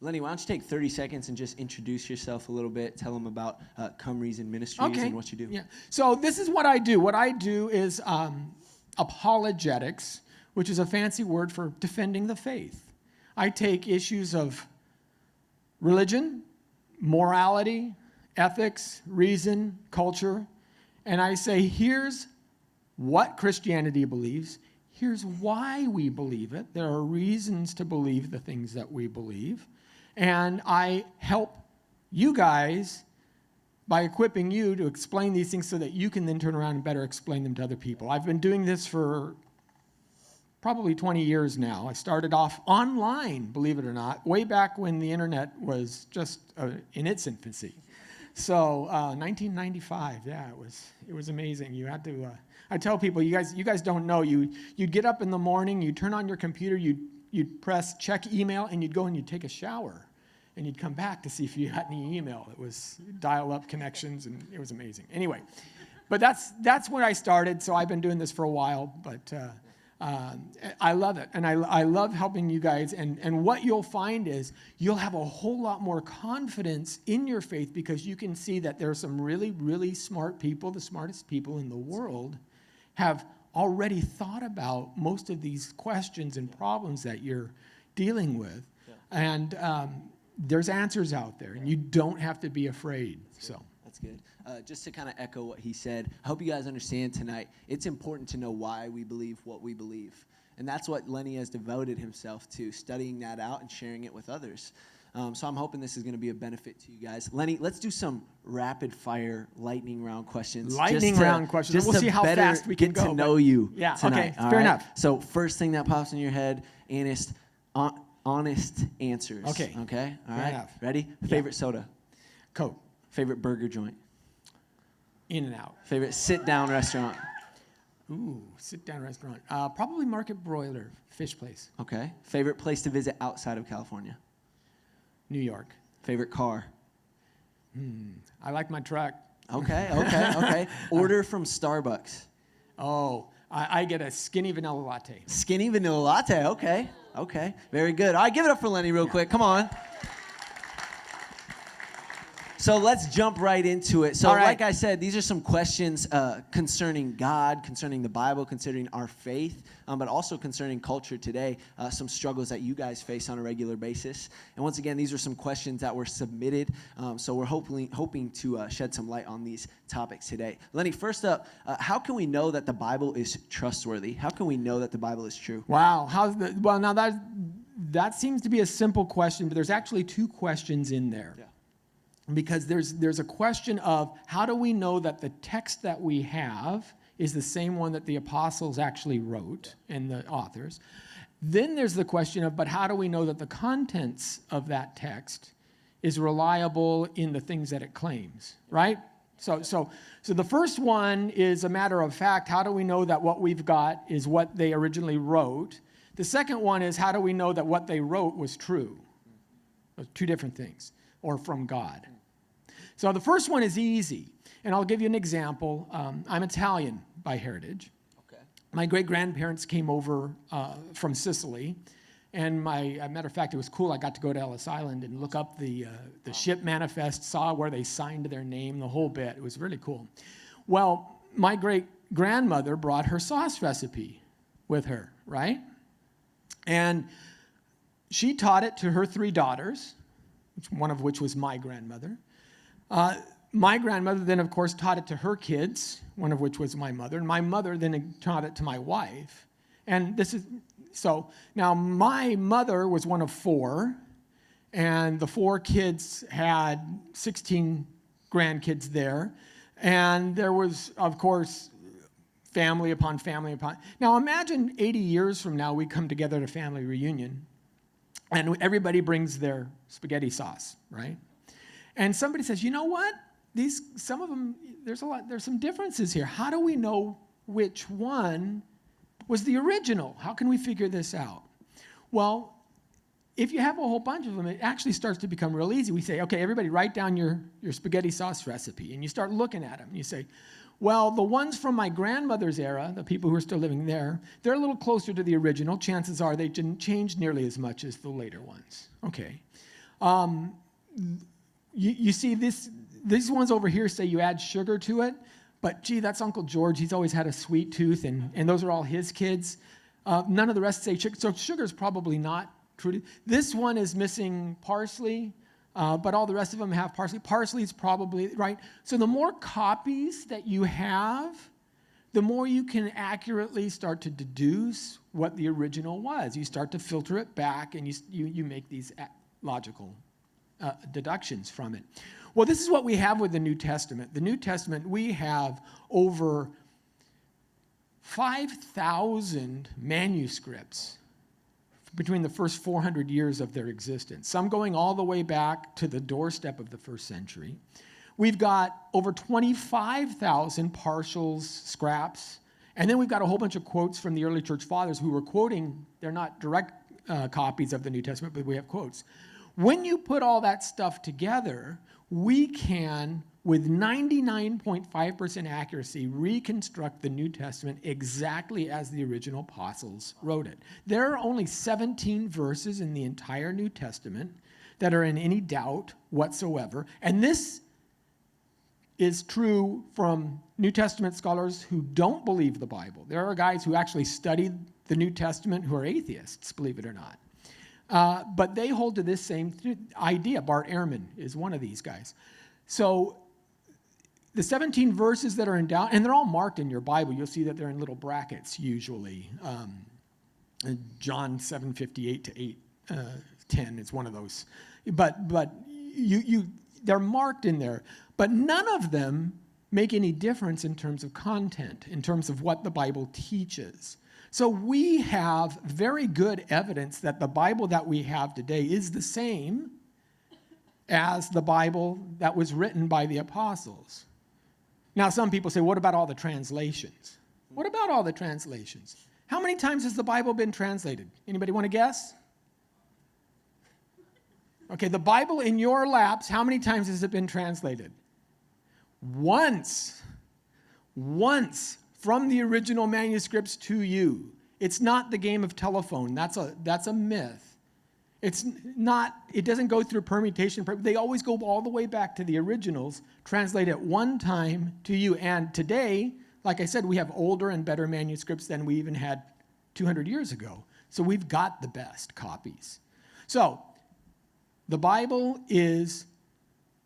Lenny, why don't you take 30 seconds and just introduce yourself a little bit, tell them about Come Reason Ministries and what you do. Yeah. So this is what I do. What I do is apologetics, which is a fancy word for defending the faith. I take issues of religion, morality, ethics, reason, culture, and I say, here's what Christianity believes. Here's why we believe it. There are reasons to believe the things that we believe. And I help you guys by equipping you to explain these things so that you can then turn around and better explain them to other people. I've been doing this for probably 20 years now. I started off online, believe it or not, way back when the internet was just in its infancy. So 1995, yeah, it was amazing. You had to. I tell people, you guys don't know. You'd get up in the morning, you'd turn on your computer, you'd press check email, and you'd go and you'd take a shower, and you'd come back to see if you had any email. It was dial-up connections, and it was amazing. Anyway, but that's when I started. So I've been doing this for a while, but I love it, and I love helping you guys. And what you'll find is you'll have a whole lot more confidence in your faith because you can see that there are some really, really smart people, the smartest people in the world, have already thought about most of these questions and problems that you're dealing with. Yeah. And there's answers out there, and you don't have to be afraid. That's good. Just to kind of echo what he said, I hope you guys understand tonight, it's important to know why we believe what we believe. And that's what Lenny has devoted himself to, studying that out and sharing it with others. So I'm hoping this is going to be a benefit to you guys. Lenny, let's do some rapid-fire lightning round questions. Round questions. We'll see how fast we can go. Get to know you yeah, tonight. Okay, fair enough. So first thing that pops in your head, honest answers. Okay. Okay? All fair right. Enough. Ready? Favorite soda? Coke. Favorite burger joint? In-N-Out. Favorite sit-down restaurant? Ooh, sit-down restaurant. Probably Market Broiler, fish place. Okay. Favorite place to visit outside of California? New York. Favorite car? I like my truck. Okay. Order from Starbucks. Oh, I get a skinny vanilla latte. Skinny vanilla latte, okay. Very good. All right, give it up for Lenny real quick. Come on. So let's jump right into it. So like I said, these are some questions concerning God, concerning the Bible, concerning our faith, but also concerning culture today, some struggles that you guys face on a regular basis. And once again, these are some questions that were submitted, so we're hoping to shed some light on these topics today. Lenny, first up, how can we know that the Bible is trustworthy? How can we know that the Bible is true? Wow. Well, now that seems to be a simple question, but there's actually two questions in there. Yeah. Because there's a question of how do we know that the text that we have is the same one that the apostles actually wrote and the authors. Then there's the question of, but how do we know that the contents of that text is reliable in the things that it claims, right? So the first one is a matter of fact. How do we know that what we've got is what they originally wrote? The second one is how do we know that what they wrote was true? Those two different things, or from God. So the first one is easy, and I'll give you an example. I'm Italian by heritage. Okay. My great-grandparents came over from Sicily, and matter of fact, it was cool. I got to go to Ellis Island and look up the ship manifest, saw where they signed their name, the whole bit. It was really cool. Well, my great-grandmother brought her sauce recipe with her, right? And she taught it to her 3 daughters, one of which was my grandmother. My grandmother then, of course, taught it to her kids, one of which was my mother, and my mother then taught it to my wife. And so now my mother was one of 4, and the 4 kids had 16 grandkids there, and there was, of course, family upon family upon. Now imagine 80 years from now we come together at a family reunion, and everybody brings their spaghetti sauce, right? And somebody says, you know what? Some of them, there's some differences here. How do we know which one was the original? How can we figure this out? Well, if you have a whole bunch of them, it actually starts to become real easy. We say, okay, everybody write down your spaghetti sauce recipe. And you start looking at them. And you say, well, the ones from my grandmother's era, the people who are still living there, they're a little closer to the original. Chances are they didn't change nearly as much as the later ones. Okay. You see these ones over here say you add sugar to it, but gee, that's Uncle George. He's always had a sweet tooth, and those are all his kids. None of the rest say sugar, so sugar is probably not true. This one is missing parsley, but all the rest of them have parsley. Parsley is probably, right? So the more copies that you have, the more you can accurately start to deduce what the original was. You start to filter it back, and you make these logical deductions from it. Well, this is what we have with the New Testament. The New Testament, we have over 5,000 manuscripts between the first 400 years of their existence, some going all the way back to the doorstep of the first century. We've got over 25,000 partials, scraps, and then we've got a whole bunch of quotes from the early church fathers who were quoting. They're not direct copies of the New Testament, but we have quotes. When you put all that stuff together, we can, with 99.5% accuracy, reconstruct the New Testament exactly as the original apostles wrote it. There are only 17 verses in the entire New Testament that are in any doubt whatsoever, and this is true from New Testament scholars who don't believe the Bible. There are guys who actually studied the New Testament who are atheists, believe it or not. But they hold to this same idea. Bart Ehrman is one of these guys. So the 17 verses that are in doubt, and they're all marked in your Bible. You'll see that they're in little brackets usually. John 7:58 to 8:10 is one of those. But they're marked in there. But none of them make any difference in terms of content, in terms of what the Bible teaches. So we have very good evidence that the Bible that we have today is the same as the Bible that was written by the apostles. Now, some people say, what about all the translations? What about all the translations? How many times has the Bible been translated? Anybody want to guess? Okay, the Bible in your laps, how many times has it been translated? Once from the original manuscripts to you. It's not the game of telephone. That's a myth. It's not, it doesn't go through permutation. They always go all the way back to the originals, translate it one time to you. And today, like I said, we have older and better manuscripts than we even had 200 years ago. So we've got the best copies. So the Bible is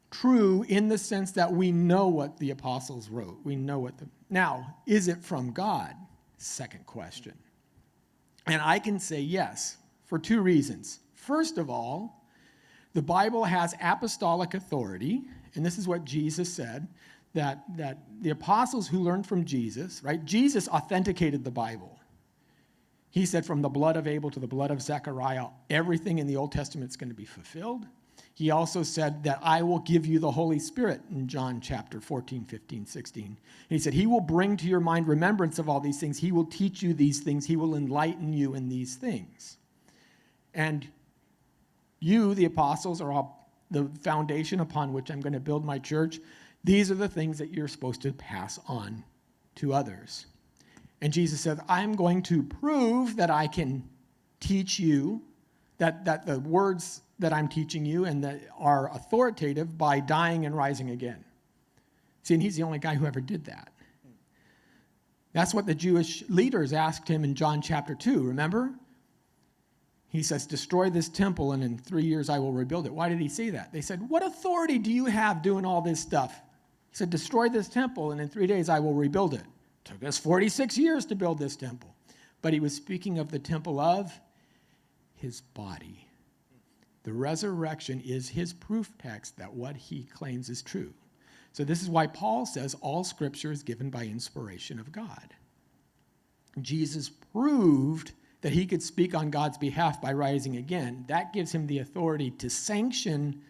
true in the sense that we know what the apostles wrote. We know what now, is it from God? Second question. And I can say yes, for two reasons. First of all, the Bible has apostolic authority, and this is what Jesus said, that the apostles who learned from Jesus, right? Jesus authenticated the Bible. He said from the blood of Abel to the blood of Zechariah, everything in the Old Testament is going to be fulfilled. He also said that I will give you the Holy Spirit in John chapter 14, 15, 16. And he said, he will bring to your mind remembrance of all these things. He will teach you these things. He will enlighten you in these things. And you, the apostles, are the foundation upon which I'm going to build my church. These are the things that you're supposed to pass on to others. And Jesus said, I'm going to prove that I can teach you, that the words that I'm teaching you and that are authoritative by dying and rising again. See, and he's the only guy who ever did that. That's what the Jewish leaders asked him in John chapter 2, remember? He says, destroy this temple and in 3 years I will rebuild it. Why did he say that? They said, what authority do you have doing all this stuff? He said, destroy this temple and in 3 days I will rebuild it. Took us 46 years to build this temple. But he was speaking of the temple of his body. The resurrection is his proof text that what he claims is true. So this is why Paul says all scripture is given by inspiration of God. Jesus proved that he could speak on God's behalf by rising again. That gives him the authority to sanction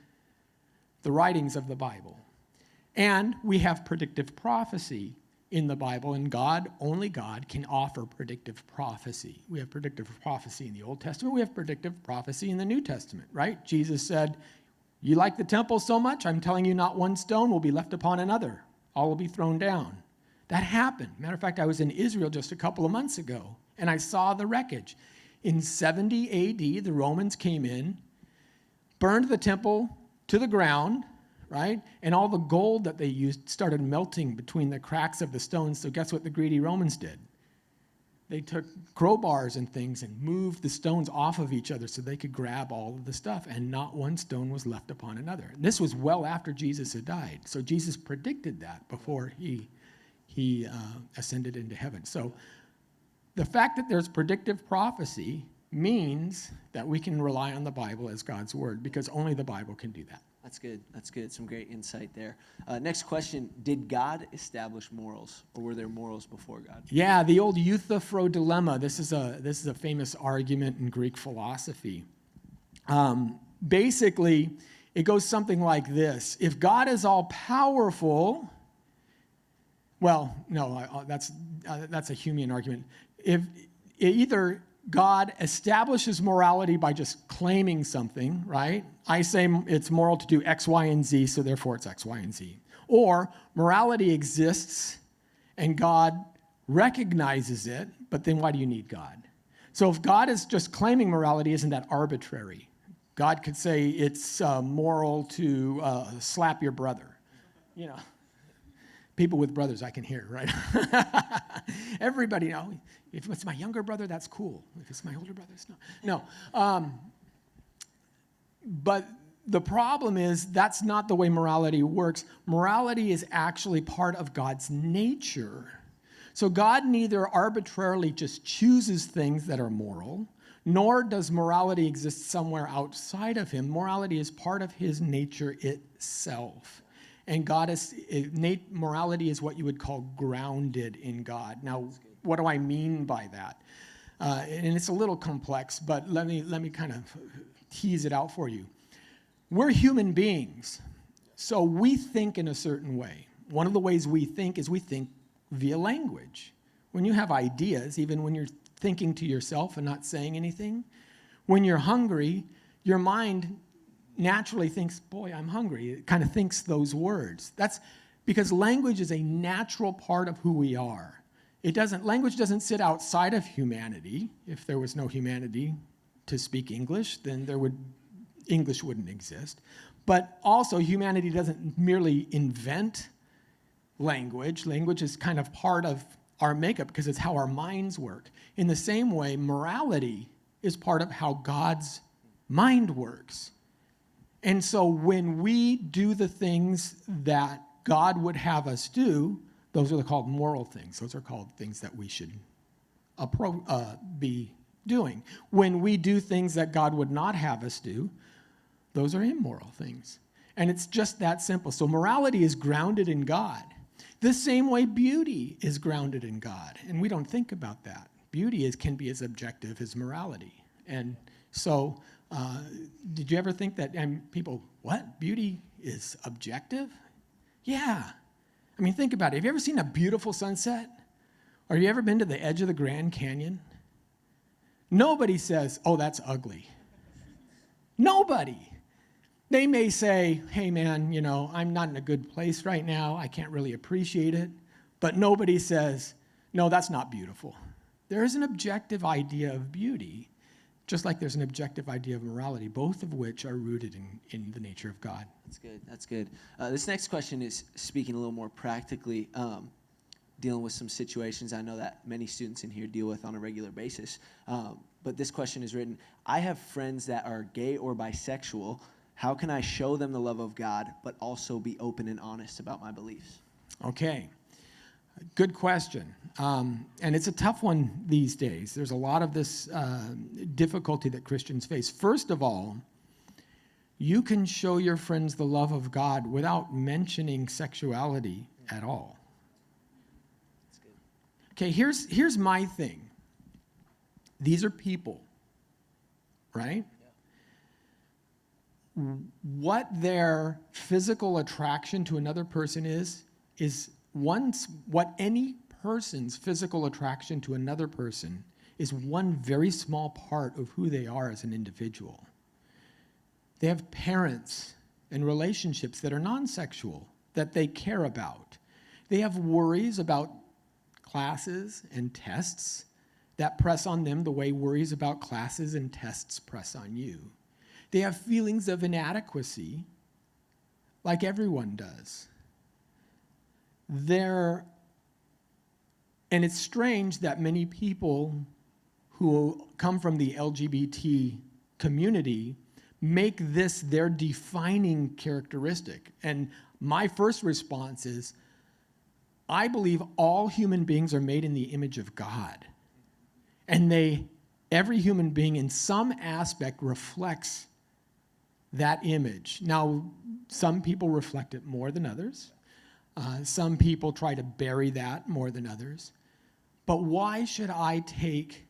the writings of the Bible. And we have predictive prophecy in the Bible, and only God can offer predictive prophecy. We have predictive prophecy in the Old Testament. We have predictive prophecy in the New Testament, right? Jesus said, you like the temple so much, I'm telling you not one stone will be left upon another. All will be thrown down. That happened. Matter of fact, I was in Israel just a couple of months ago, and I saw the wreckage. In 70 AD, the Romans came in, burned the temple to the ground, right? And all the gold that they used started melting between the cracks of the stones. So guess what the greedy Romans did? They took crowbars and things and moved the stones off of each other so they could grab all of the stuff, and not one stone was left upon another. And this was well after Jesus had died. So Jesus predicted that before he ascended into heaven. So the fact that there's predictive prophecy means that we can rely on the Bible as God's word, because only the Bible can do that. That's good. That's good. Some great insight there. Next question. Did God establish morals, or were there morals before God? Yeah, the old Euthyphro dilemma. This is a famous argument in Greek philosophy. Basically, it goes something like this. If God is all-powerful, well, no, that's a Humean argument. If either God establishes morality by just claiming something, right? I say it's moral to do X, Y, and Z, so therefore it's X, Y, and Z. Or morality exists and God recognizes it, but then why do you need God? So if God is just claiming morality, isn't that arbitrary? God could say it's moral to slap your brother. You know, people with brothers I can hear, right? Everybody, you know, if it's my younger brother, that's cool. If it's my older brother, it's not. No. But the problem is that's not the way morality works. Morality is actually part of God's nature. So God neither arbitrarily just chooses things that are moral, nor does morality exist somewhere outside of him. Morality is part of his nature itself. And morality is what you would call grounded in God. Now, what do I mean by that? And it's a little complex, but let me kind of tease it out for you. We're human beings, so we think in a certain way. One of the ways we think is we think via language. When you have ideas, even when you're thinking to yourself and not saying anything, when you're hungry, your mind naturally thinks, boy, I'm hungry. It kind of thinks those words. That's because language is a natural part of who we are. Language doesn't sit outside of humanity. If there was no humanity to speak English, then English wouldn't exist. But also, humanity doesn't merely invent language. Language is kind of part of our makeup because it's how our minds work. In the same way, morality is part of how God's mind works. And so when we do the things that God would have us do, those are called moral things. Those are called things that we should be doing. When we do things that God would not have us do, those are immoral things. And it's just that simple. So morality is grounded in God. The same way beauty is grounded in God. And we don't think about that. Beauty can be as objective as morality. And so did you ever think that people, what? Beauty is objective? Yeah. I mean, think about it. Have you ever seen a beautiful sunset? Or have you ever been to the edge of the Grand Canyon? Nobody says, oh, that's ugly. Nobody. They may say, hey, man, I'm not in a good place right now. I can't really appreciate it. But nobody says, no, that's not beautiful. There is an objective idea of beauty, just like there's an objective idea of morality, both of which are rooted in the nature of God. That's good. That's good. This next question is speaking a little more practically, dealing with some situations I know that many students in here deal with on a regular basis. But this question is written, I have friends that are gay or bisexual. How can I show them the love of God, but also be open and honest about my beliefs? Okay. Good question. And it's a tough one these days. There's a lot of this difficulty that Christians face. First of all, you can show your friends the love of God without mentioning sexuality at all. That's good. Okay, here's my thing. These are people, right? Yeah. What their physical attraction to another person is what any person's physical attraction to another person is one very small part of who they are as an individual. They have parents and relationships that are non-sexual, that they care about. They have worries about classes and tests that press on them the way worries about classes and tests press on you. They have feelings of inadequacy, like everyone does. And it's strange that many people who come from the LGBT community make this their defining characteristic. And my first response is, I believe all human beings are made in the image of God. And every human being in some aspect reflects that image. Now, some people reflect it more than others. Some people try to bury that more than others. But why should I take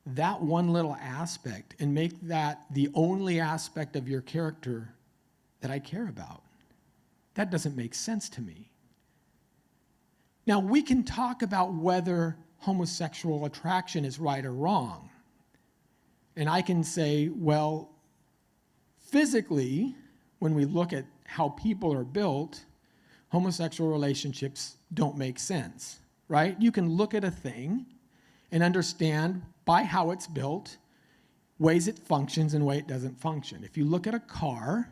that one little aspect and make that the only aspect of your character that I care about? That doesn't make sense to me. Now, we can talk about whether homosexual attraction is right or wrong. And I can say, well, physically, when we look at how people are built, homosexual relationships don't make sense, right? You can look at a thing and understand by how it's built, ways it functions and way it doesn't function. If you look at a car,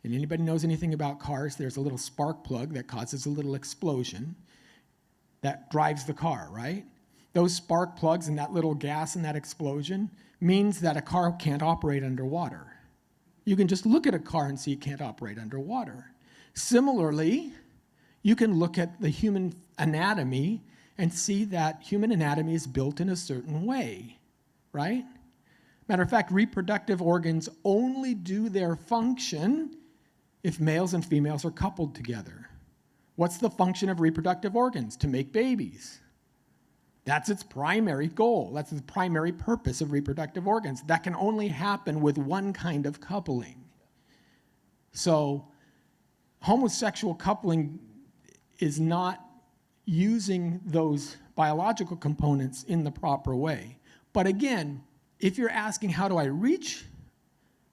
and anybody knows anything about cars, there's a little spark plug that causes a little explosion that drives the car, right? Those spark plugs and that little gas and that explosion means that a car can't operate underwater. You can just look at a car and see it can't operate underwater. Similarly, you can look at the human anatomy and see that human anatomy is built in a certain way, right? Matter of fact, reproductive organs only do their function if males and females are coupled together. What's the function of reproductive organs? To make babies. That's its primary goal. That's the primary purpose of reproductive organs. That can only happen with one kind of coupling. So, homosexual coupling is not using those biological components in the proper way. But again, if you're asking how do I reach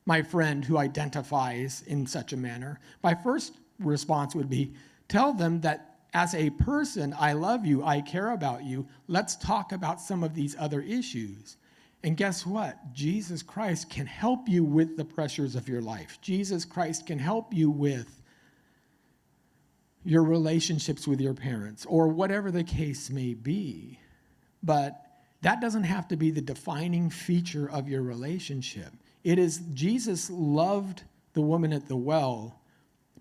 my friend who identifies in such a manner, my first response would be, tell them that as a person, I love you, I care about you, let's talk about some of these other issues. And guess what? Jesus Christ can help you with the pressures of your life. Jesus Christ can help you with your relationships with your parents, or whatever the case may be. But that doesn't have to be the defining feature of your relationship. It is, Jesus loved the woman at the well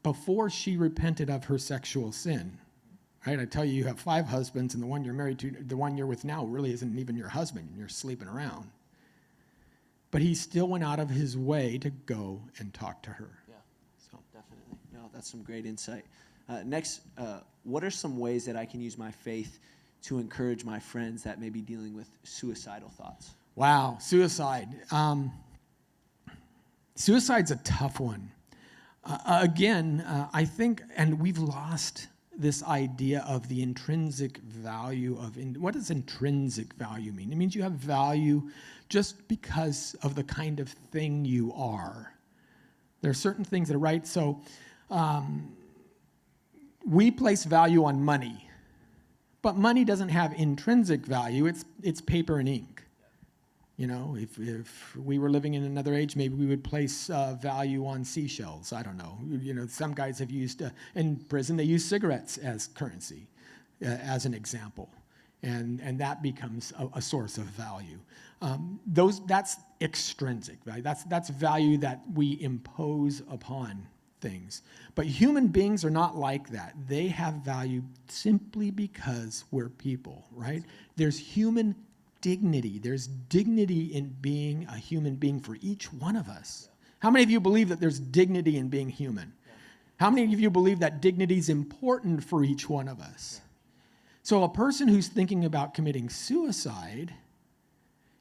before she repented of her sexual sin. Right? I tell you, you have 5 husbands, and the one you're married to, the one you're with now, really isn't even your husband, and you're sleeping around. But he still went out of his way to go and talk to her. Yeah, so definitely. No, that's some great insight. Next, what are some ways that I can use my faith to encourage my friends that may be dealing with suicidal thoughts? Wow, suicide. Suicide's a tough one. I think, and we've lost this idea of the intrinsic value of, what does intrinsic value mean? It means you have value just because of the kind of thing you are. There are certain things that are right. So we place value on money, but money doesn't have intrinsic value. It's paper and ink. You know, if we were living in another age, maybe we would place value on seashells. I don't know. You know, some guys have used, in prison, they use cigarettes as currency, as an example. And that becomes a source of value. That's extrinsic value. That's value that we impose upon things. But human beings are not like that. They have value simply because we're people, right? There's human dignity. There's dignity in being a human being for each one of us. How many of you believe that there's dignity in being human? How many of you believe that dignity is important for each one of us? So a person who's thinking about committing suicide,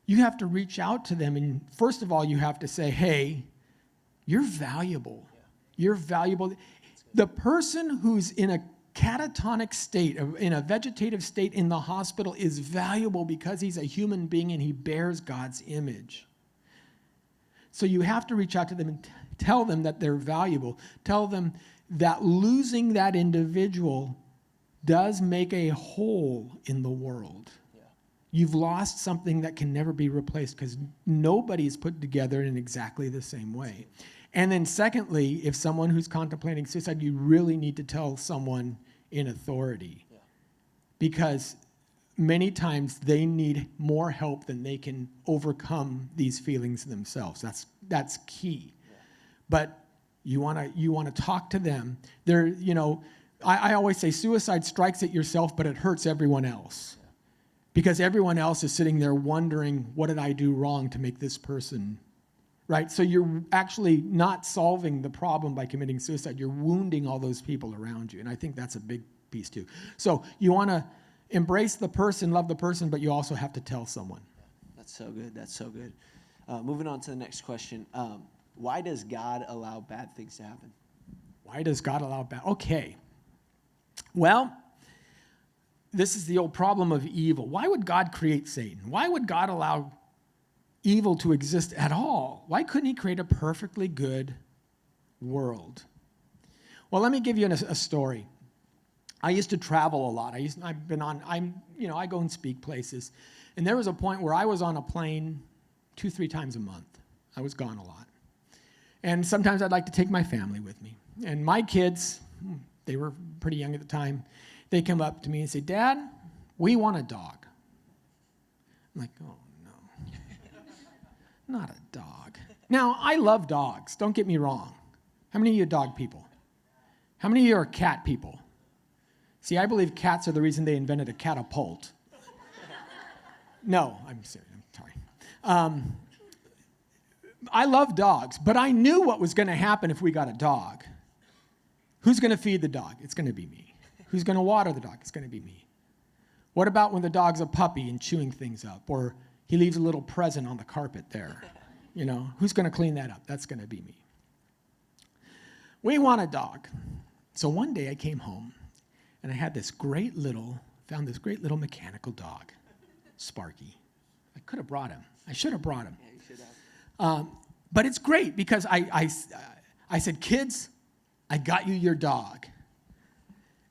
you have to reach out to them, and first of all, you have to say, hey, you're valuable. You're valuable. The person who's in a catatonic state, in a vegetative state in the hospital, is valuable because he's a human being and he bears God's image. So you have to reach out to them and tell them that they're valuable. Tell them that losing that individual does make a hole in the world. Yeah. you've lost something that can never be replaced because nobody's put together in exactly the same way. And then secondly, if someone who's contemplating suicide, you really need to tell someone in authority. Yeah. Because many times they need more help than they can overcome these feelings themselves. That's key. Yeah. But you want to talk to them. I always say suicide strikes at yourself, but it hurts everyone else. Yeah. Because everyone else is sitting there wondering, what did I do wrong to make this person, right? So you're actually not solving the problem by committing suicide. You're wounding all those people around you. And I think that's a big piece too. So you want to embrace the person, love the person, but you also have to tell someone. That's so good. That's so good. Moving on to the next question. Why does God allow bad things to happen? Why does God allow bad? Okay. Well, this is the old problem of evil. Why would God create Satan? Why would God allow evil to exist at all? Why couldn't he create a perfectly good world? Well, let me give you a story. I used to travel a lot. I go and speak places. And there was a point where I was on a plane 2-3 times a month. I was gone a lot. And sometimes I'd like to take my family with me. And my kids, they were pretty young at the time, they come up to me and say, "Dad, we want a dog." I'm like, "Oh, no. Not a dog." Now, I love dogs. Don't get me wrong. How many of you are dog people? How many of you are cat people? See, I believe cats are the reason they invented a catapult. No, I'm serious. I'm sorry. I love dogs, but I knew what was going to happen if we got a dog. Who's going to feed the dog? It's going to be me. Who's going to water the dog? It's going to be me. What about when the dog's a puppy and chewing things up, or he leaves a little present on the carpet there? Who's going to clean that up? That's going to be me. We want a dog. So one day I came home, and I had found this great little mechanical dog, Sparky. I could have brought him. I should have brought him. Yeah, you should have. But it's great because I said, "Kids, I got you your dog."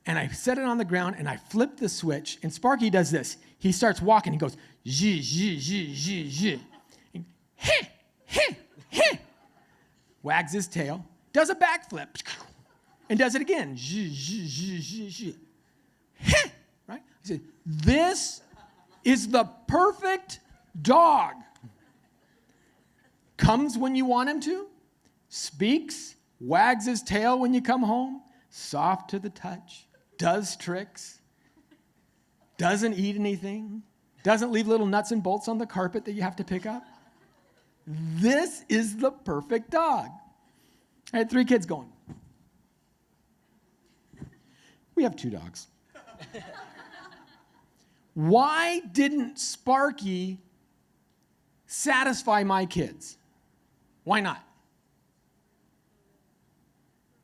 And I set it on the ground, and I flipped the switch, and Sparky does this. He starts walking. He goes, "Zh, zh, zh, zh, zh." Hey, hey, hey. Wags his tail, does a backflip, and does it again. Zh, zh, zh, zh, zh. Hey, right? I said, "This is the perfect dog. Comes when you want him to, speaks, wags his tail when you come home, soft to the touch, does tricks, doesn't eat anything, doesn't leave little nuts and bolts on the carpet that you have to pick up. This is the perfect dog." I had 3 kids going. We have 2 dogs. Why didn't Sparky satisfy my kids? Why not?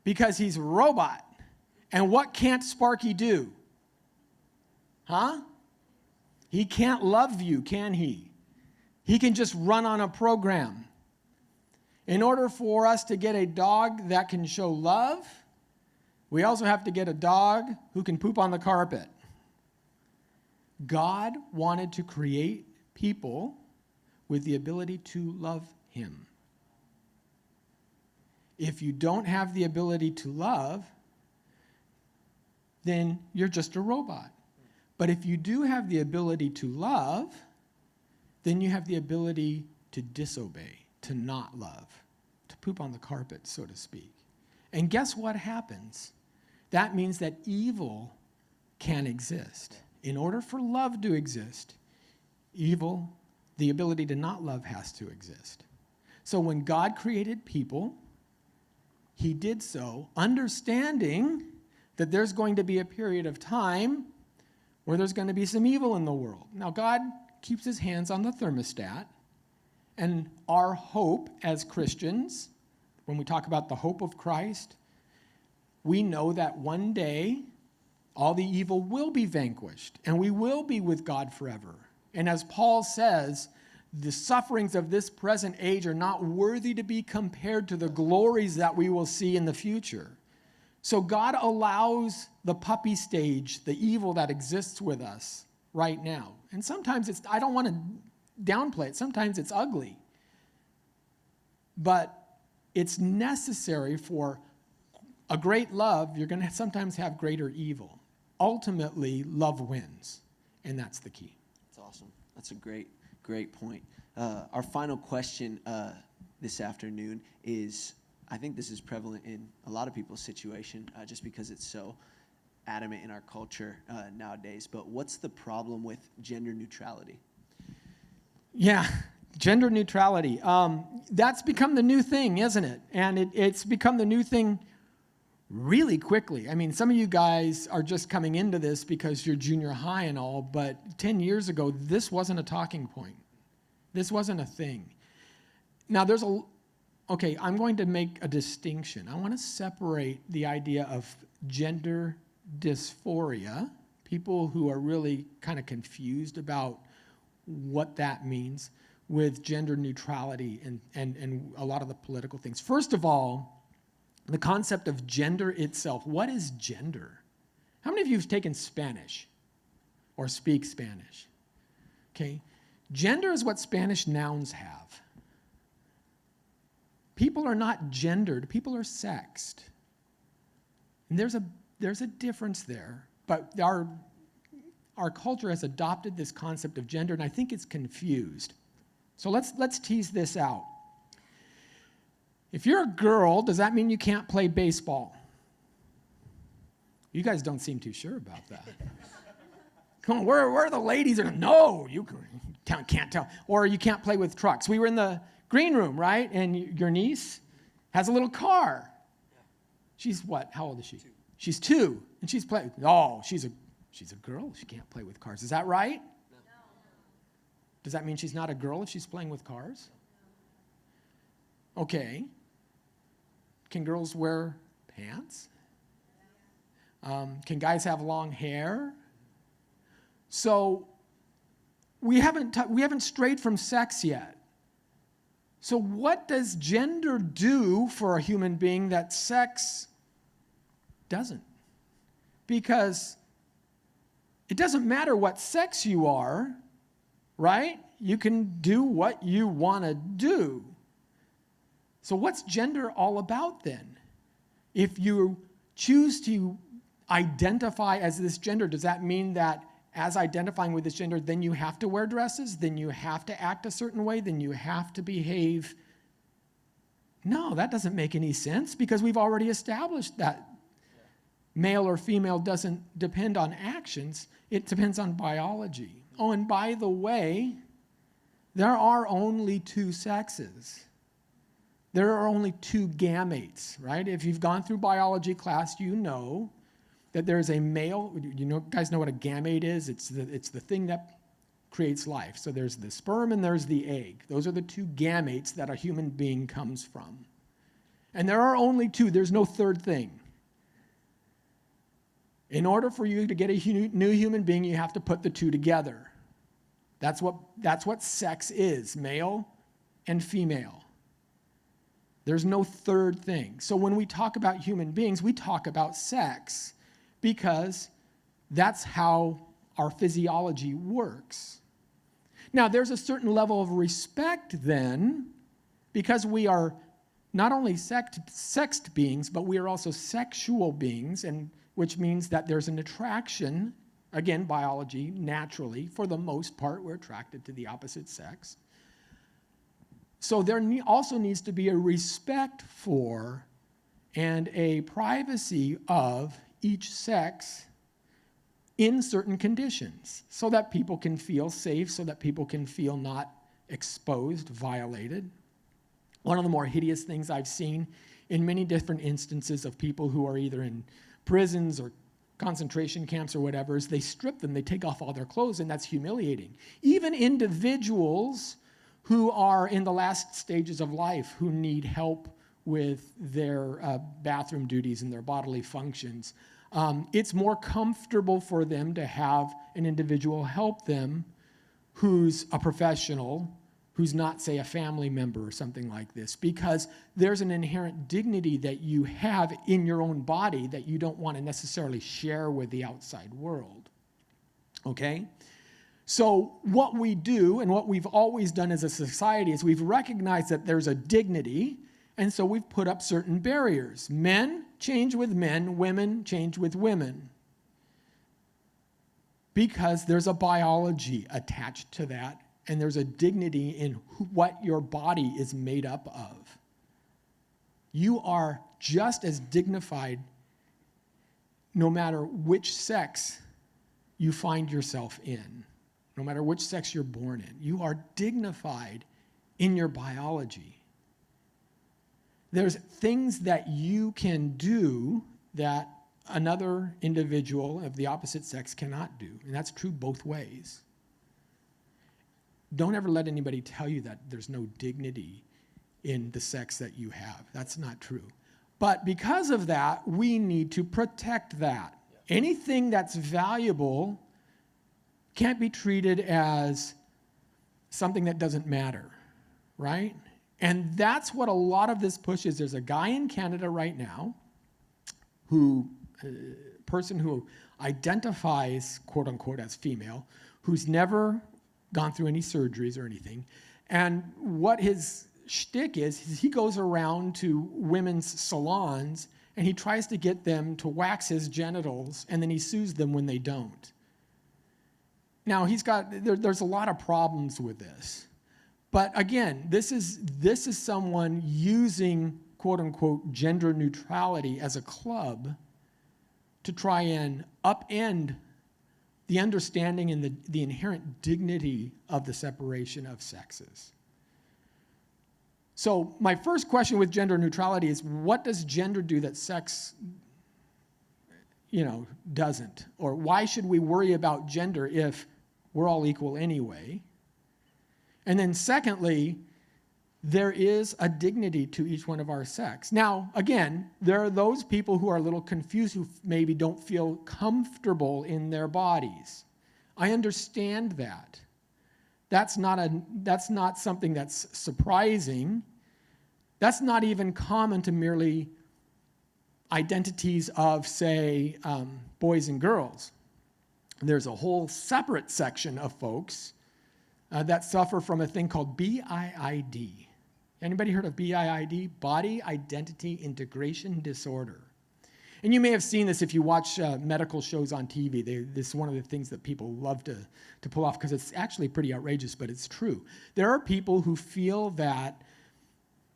Because he's a robot. And what can't Sparky do? Huh? He can't love you, can he? He can just run on a program. In order for us to get a dog that can show love, we also have to get a dog who can poop on the carpet. God wanted to create people with the ability to love him. If you don't have the ability to love, then you're just a robot. But if you do have the ability to love, then you have the ability to disobey, to not love, to poop on the carpet, so to speak. And guess what happens? That means that evil can exist. In order for love to exist, evil, the ability to not love, has to exist. So when God created people, he did so understanding that there's going to be a period of time where there's going to be some evil in the world. Now, God keeps his hands on the thermostat, and our hope as Christians, when we talk about the hope of Christ, we know that one day all the evil will be vanquished, and we will be with God forever. And as Paul says, the sufferings of this present age are not worthy to be compared to the glories that we will see in the future. So God allows the puppy stage, the evil that exists with us, right now. And sometimes I don't want to downplay it. Sometimes it's ugly. But it's necessary for a great love. You're going to sometimes have greater evil. Ultimately, love wins. And that's the key. That's awesome. That's a great point. Our final question this afternoon is, I think this is prevalent in a lot of people's situation, just because it's so adamant in our culture nowadays. But what's the problem with gender neutrality? Yeah, gender neutrality. That's become the new thing, isn't it? And it's become the new thing really quickly. I mean, some of you guys are just coming into this because you're junior high and all, but 10 years ago, this wasn't a talking point. This wasn't a thing. Now, okay, I'm going to make a distinction. I want to separate the idea of gender dysphoria, people who are really kind of confused about what that means, with gender neutrality and a lot of the political things. First of all, the concept of gender itself. What is gender? How many of you have taken Spanish or speak Spanish? Okay. Gender is what Spanish nouns have. People are not gendered. People are sexed. And there's a difference there. But our culture has adopted this concept of gender, and I think it's confused. So let's tease this out. If you're a girl, does that mean you can't play baseball? You guys don't seem too sure about that. Come on, where are the ladies? No, you can't tell. Or you can't play with trucks. We were in the green room, right? And your niece has a little car. She's what? How old is she? 2. She's 2, and she's playing. Oh, she's a girl. She can't play with cars. Is that right? No. Does that mean she's not a girl if she's playing with cars? Okay. Can girls wear pants? Can guys have long hair? So we haven't strayed from sex yet. So what does gender do for a human being that sex doesn't? Because it doesn't matter what sex you are, right? You can do what you want to do. So what's gender all about then? If you choose to identify as this gender, does that mean that as identifying with this gender, then you have to wear dresses, then you have to act a certain way, then you have to behave? No, that doesn't make any sense, because we've already established that male or female doesn't depend on actions, it depends on biology. Oh, and by the way, there are only 2 sexes. There are only 2 gametes, right? If you've gone through biology class, you know that there's a male. Guys know what a gamete is? It's the thing that creates life. So there's the sperm and there's the egg. Those are the 2 gametes that a human being comes from. And there are only 2. There's no third thing. In order for you to get a new human being, you have to put the 2 together. That's what sex is, male and female. There's no third thing. So when we talk about human beings, we talk about sex, because that's how our physiology works. Now, there's a certain level of respect then, because we are not only sexed beings, but we are also sexual beings, and which means that there's an attraction. Again, biology, naturally, for the most part, we're attracted to the opposite sex. So there also needs to be a respect for and a privacy of each sex in certain conditions, so that people can feel safe, so that people can feel not exposed, violated. One of the more hideous things I've seen in many different instances of people who are either in prisons or concentration camps or whatever is they strip them, they take off all their clothes, and that's humiliating. Even individuals who are in the last stages of life, who need help with their bathroom duties and their bodily functions, it's more comfortable for them to have an individual help them who's a professional, who's not, say, a family member or something like this, because there's an inherent dignity that you have in your own body that you don't want to necessarily share with the outside world. Okay? So what we do and what we've always done as a society is we've recognized that there's a dignity, and so we've put up certain barriers. Men change with men, women change with women. Because there's a biology attached to that, and there's a dignity in what your body is made up of. You are just as dignified no matter which sex you find yourself in, no matter which sex you're born in. You are dignified in your biology. There's things that you can do that another individual of the opposite sex cannot do, and that's true both ways. Don't ever let anybody tell you that there's no dignity in the sex that you have. That's not true. But because of that, we need to protect that. Anything that's valuable can't be treated as something that doesn't matter, right? And that's what a lot of this pushes. There's a guy in Canada right now person who identifies, quote unquote, as female, who's never gone through any surgeries or anything. And what his shtick is he goes around to women's salons and he tries to get them to wax his genitals, and then he sues them when they don't. Now, there's a lot of problems with this. But again, this is someone using, quote unquote, gender neutrality as a club to try and upend the understanding and the inherent dignity of the separation of sexes. So my first question with gender neutrality is, what does gender do that sex, doesn't? Or why should we worry about gender if we're all equal anyway? And then secondly, there is a dignity to each one of our sex. Now, again, there are those people who are a little confused, who maybe don't feel comfortable in their bodies. I understand that. That's not something that's surprising. That's not even common to merely identities of, say, boys and girls. There's a whole separate section of folks that suffer from a thing called BIID. Anybody heard of BIID? Body Identity Integration Disorder. And you may have seen this if you watch medical shows on TV. This is one of the things that people love to pull off because it's actually pretty outrageous, but it's true. There are people who feel that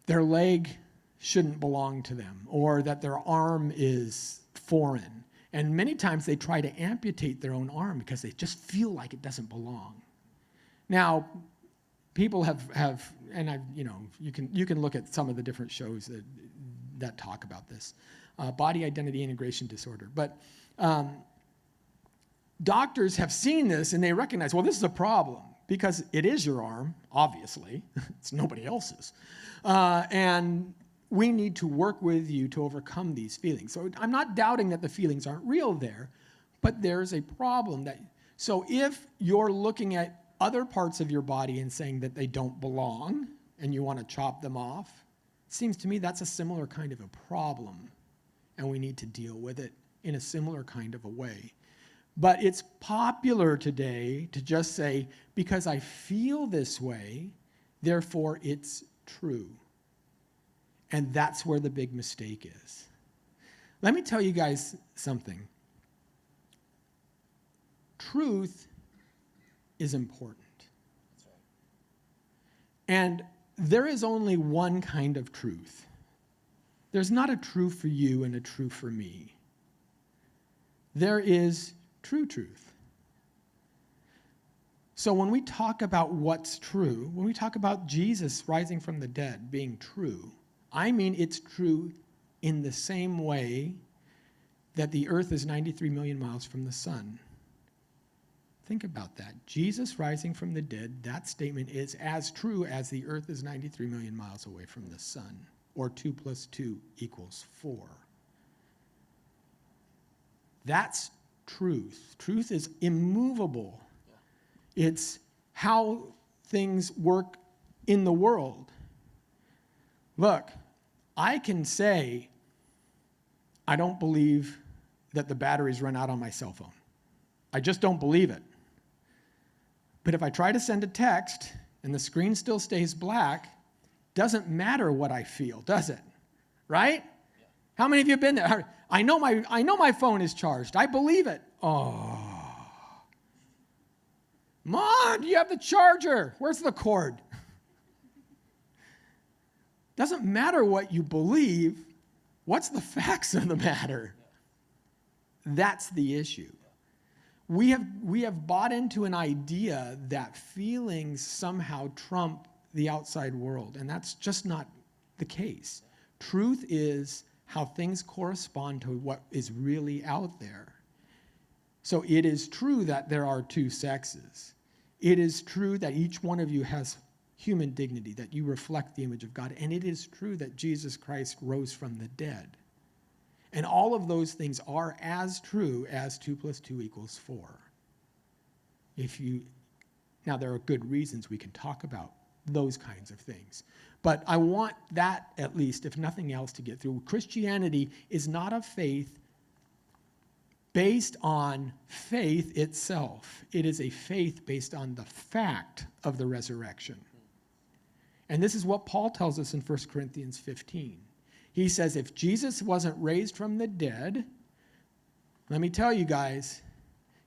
their leg shouldn't belong to them, or that their arm is foreign. And many times they try to amputate their own arm because they just feel like it doesn't belong. Now, people have and you can look at some of the different shows that talk about this, body identity integration disorder. But doctors have seen this and they recognize, well, this is a problem because it is your arm, obviously. It's nobody else's. And we need to work with you to overcome these feelings. So I'm not doubting that the feelings aren't real there, but there's a problem so if you're looking at other parts of your body and saying that they don't belong and you want to chop them off, it seems to me that's a similar kind of a problem, and we need to deal with it in a similar kind of a way. But it's popular today to just say, because I feel this way, therefore it's true. And that's where the big mistake is. Let me tell you guys something. Truth is important. That's right. And there is only one kind of truth. There's not a true for you and a true for me. There is true truth. So when we talk about what's true, when we talk about Jesus rising from the dead being true, I mean it's true in the same way that the earth is 93 million miles from the sun. Think about that. Jesus rising from the dead, that statement is as true as the earth is 93 million miles away from the sun, or 2 + 2 = 4. That's truth. Truth is immovable. Yeah. It's how things work in the world. Look, I can say, I don't believe that the batteries run out on my cell phone. I just don't believe it. But if I try to send a text and the screen still stays black, doesn't matter what I feel, does it? Right? Yeah. How many of you have been there? I know my phone is charged. I believe it. Oh. Mom, do you have the charger? Where's the cord? Doesn't matter what you believe. What's the facts of the matter? That's the issue. We have bought into an idea that feelings somehow trump the outside world, and that's just not the case. Truth is how things correspond to what is really out there. So it is true that there are two sexes. It is true that each one of you has human dignity, that you reflect the image of God, and it is true that Jesus Christ rose from the dead. And all of those things are as true as 2 + 2 = 4. Now there are good reasons we can talk about those kinds of things. But I want that, at least, if nothing else, to get through. Christianity is not a faith based on faith itself. It is a faith based on the fact of the resurrection. And this is what Paul tells us in 1 Corinthians 15. He says, if Jesus wasn't raised from the dead, let me tell you guys,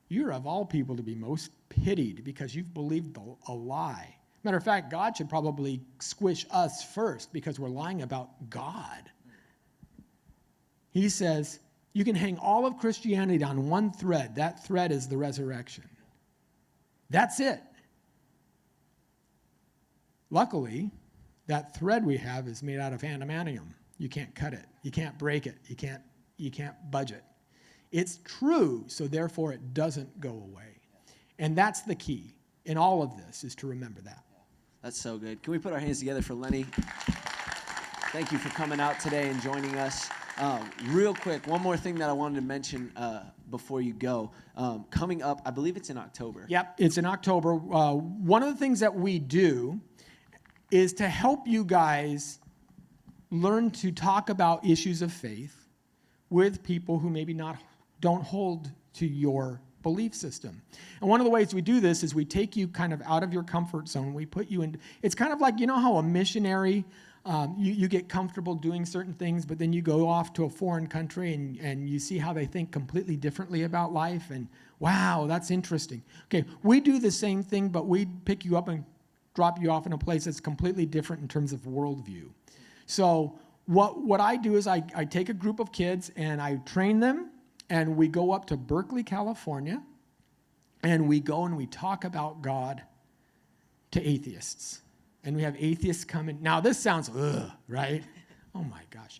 you're of all people to be most pitied because you've believed a lie. Matter of fact, God should probably squish us first because we're lying about God. He says, you can hang all of Christianity on one thread. That thread is the resurrection. That's it. Luckily, that thread we have is made out of adamantium. You can't cut it. You can't break it. You can't budge it. It's true, so therefore it doesn't go away. And that's the key in all of this, is to remember that. That's so good. Can we put our hands together for Lenny? Thank you for coming out today and joining us. Real quick, one more thing that I wanted to mention before you go. Coming up, I believe it's in October. Yep, it's in October. One of the things that we do is to help you guys learn to talk about issues of faith with people who maybe don't hold to your belief system. And one of the ways we do this is we take you kind of out of your comfort zone. We put you in, it's kind of like, you know how a missionary, you get comfortable doing certain things, but then you go off to a foreign country and you see how they think completely differently about life, and wow, that's interesting. Okay, we do the same thing, but we pick you up and drop you off in a place that's completely different in terms of worldview. So what I do is I take a group of kids and I train them, and we go up to Berkeley, California, and we go and we talk about God to atheists. And we have atheists come in. Now, this sounds, right? Oh, my gosh.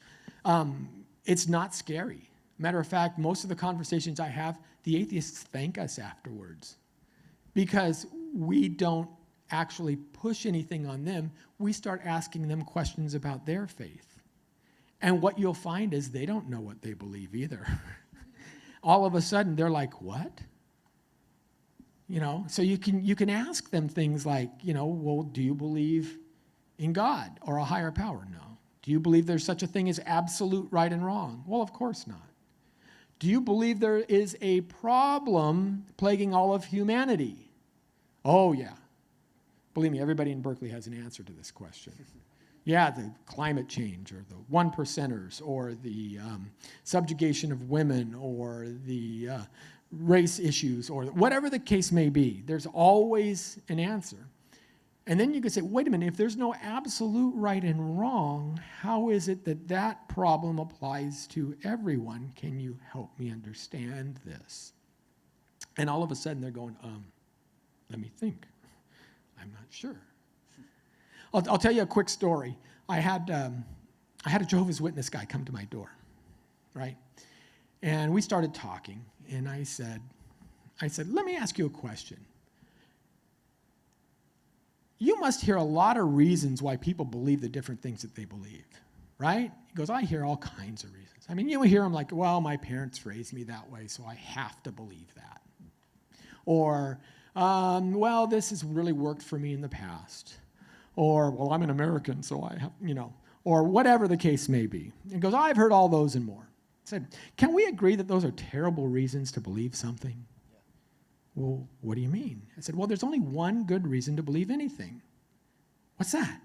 It's not scary. Matter of fact, most of the conversations I have, the atheists thank us afterwards because we don't actually push anything on them. We start asking them questions about their faith. And what you'll find is they don't know what they believe either. All of a sudden, they're like, what? You know, so you can ask them things like, you know, well, do you believe in God or a higher power? No. Do you believe there's such a thing as absolute right and wrong? Well, of course not. Do you believe there is a problem plaguing all of humanity? Oh, yeah. Believe me, everybody in Berkeley has an answer to this question. Yeah, the climate change, or the 1%ers, or the subjugation of women, or the race issues, or whatever the case may be. There's always an answer. And then you can say, wait a minute, if there's no absolute right and wrong, how is it that that problem applies to everyone? Can you help me understand this? And all of a sudden they're going, let me think. I'm not sure. I'll tell you a quick story. I had a Jehovah's Witness guy come to my door, right? And we started talking, and I said, let me ask you a question. You must hear a lot of reasons why people believe the different things that they believe, right? He goes, I hear all kinds of reasons. I mean, you hear them like, well, my parents raised me that way, so I have to believe that. Or, well, this has really worked for me in the past. Or, well, I'm an American, so I have, you know, or whatever the case may be. He goes, I've heard all those and more. I said, can we agree that those are terrible reasons to believe something? Yeah. well, what do you mean? I said, well, there's only one good reason to believe anything. What's that?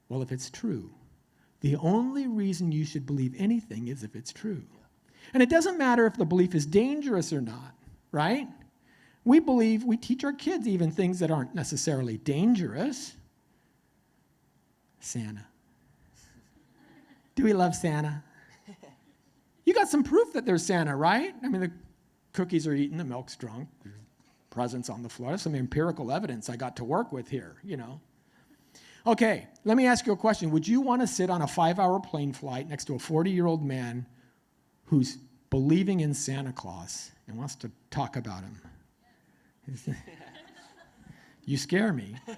Well, if it's true. The only reason you should believe anything is if it's true. And it doesn't matter if the belief is dangerous or not, right? We teach our kids even things that aren't necessarily dangerous. Santa. Do we love Santa? You got some proof that there's Santa, right? I mean, the cookies are eaten, the milk's drunk, there's presents on the floor. That's some empirical evidence I got to work with here, you know. Okay, let me ask you a question. Would you want to sit on a 5-hour plane flight next to a 40-year-old man who's believing in Santa Claus and wants to talk about him? You scare me. Okay.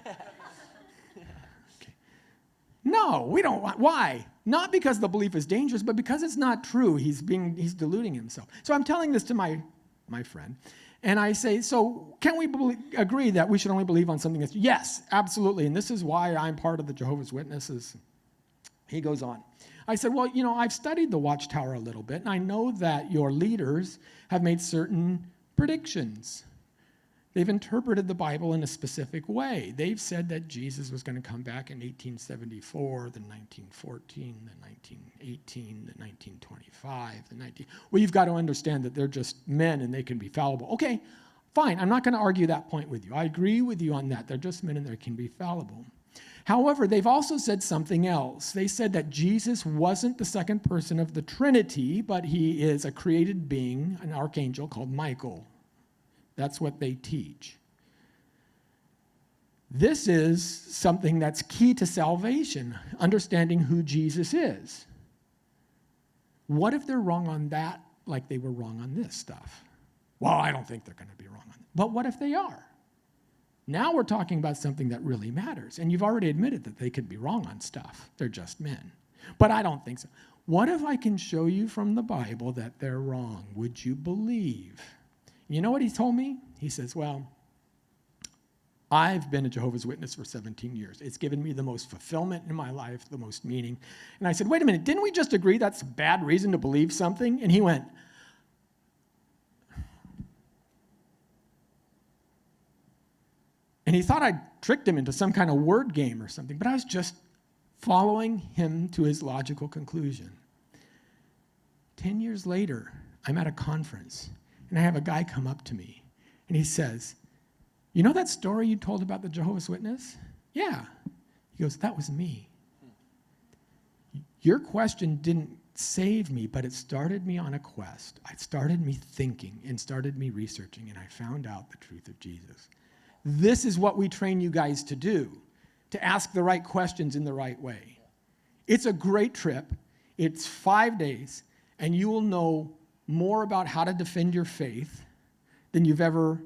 No, we don't want. Why? Not because the belief is dangerous, but because it's not true. He's deluding himself. So I'm telling this to my friend, and I say, so can we agree that we should only believe on something that's, yes, absolutely, and this is why I'm part of the Jehovah's Witnesses. He goes on. I said, well, you know, I've studied the Watchtower a little bit, and I know that your leaders have made certain predictions. They've interpreted the Bible in a specific way. They've said that Jesus was going to come back in 1874, then 1914, then 1918, then 1925, then Well, you've got to understand that they're just men and they can be fallible. Okay, fine. I'm not going to argue that point with you. I agree with you on that. They're just men and they can be fallible. However, they've also said something else. They said that Jesus wasn't the second person of the Trinity, but he is a created being, an archangel called Michael. That's what they teach. This is something that's key to salvation, understanding who Jesus is. What if they're wrong on that like they were wrong on this stuff? Well, I don't think they're going to be wrong on that. But what if they are? Now we're talking about something that really matters. And you've already admitted that they could be wrong on stuff. They're just men. But I don't think so. What if I can show you from the Bible that they're wrong? Would you believe? You know what he told me? He says, well, I've been a Jehovah's Witness for 17 years. It's given me the most fulfillment in my life, the most meaning. And I said, wait a minute, didn't we just agree that's a bad reason to believe something? And he went, and he thought I'd tricked him into some kind of word game or something, but I was just following him to his logical conclusion. 10 years later, I'm at a conference. And I have a guy come up to me, and he says, you know that story you told about the Jehovah's Witness? Yeah. He goes, that was me. Your question didn't save me, but it started me on a quest. It started me thinking and started me researching, and I found out the truth of Jesus. This is what we train you guys to do, to ask the right questions in the right way. It's a great trip. It's 5 days, and you will know more about how to defend your faith than you've ever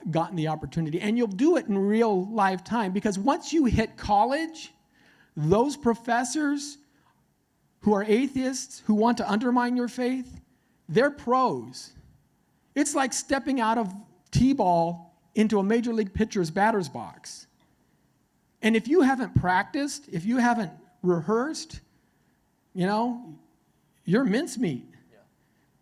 gotten the opportunity. And you'll do it in real live time, because once you hit college, those professors who are atheists, who want to undermine your faith, they're pros. It's like stepping out of T-ball into a major league pitcher's batter's box. And if you haven't practiced, if you haven't rehearsed, you know, you're mincemeat.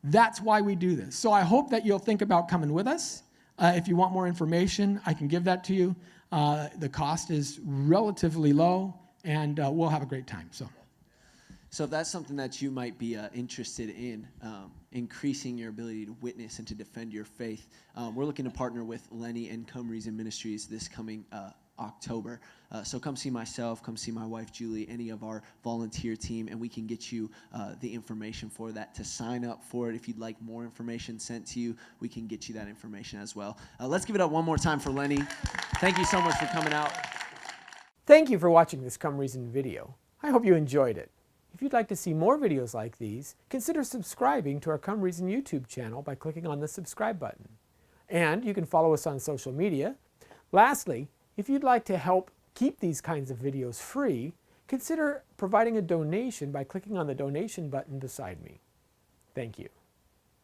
That's why we do this. So I hope that you'll think about coming with us. If you want more information, I can give that to you. The cost is relatively low, and we'll have a great time. So if that's something that you might be interested in, increasing your ability to witness and to defend your faith, we're looking to partner with Lenny and Come Reason Ministries this coming October. So come see myself, come see my wife Julie, any of our volunteer team, and we can get you the information for that. To sign up for it, if you'd like more information sent to you, we can get you that information as well. Let's give it up one more time for Lenny. Thank you so much for coming out. Thank you for watching this Come Reason video. I hope you enjoyed it. If you'd like to see more videos like these, consider subscribing to our Come Reason YouTube channel by clicking on the subscribe button. And you can follow us on social media. Lastly, if you'd like to help keep these kinds of videos free, consider providing a donation by clicking on the donation button beside me. Thank you.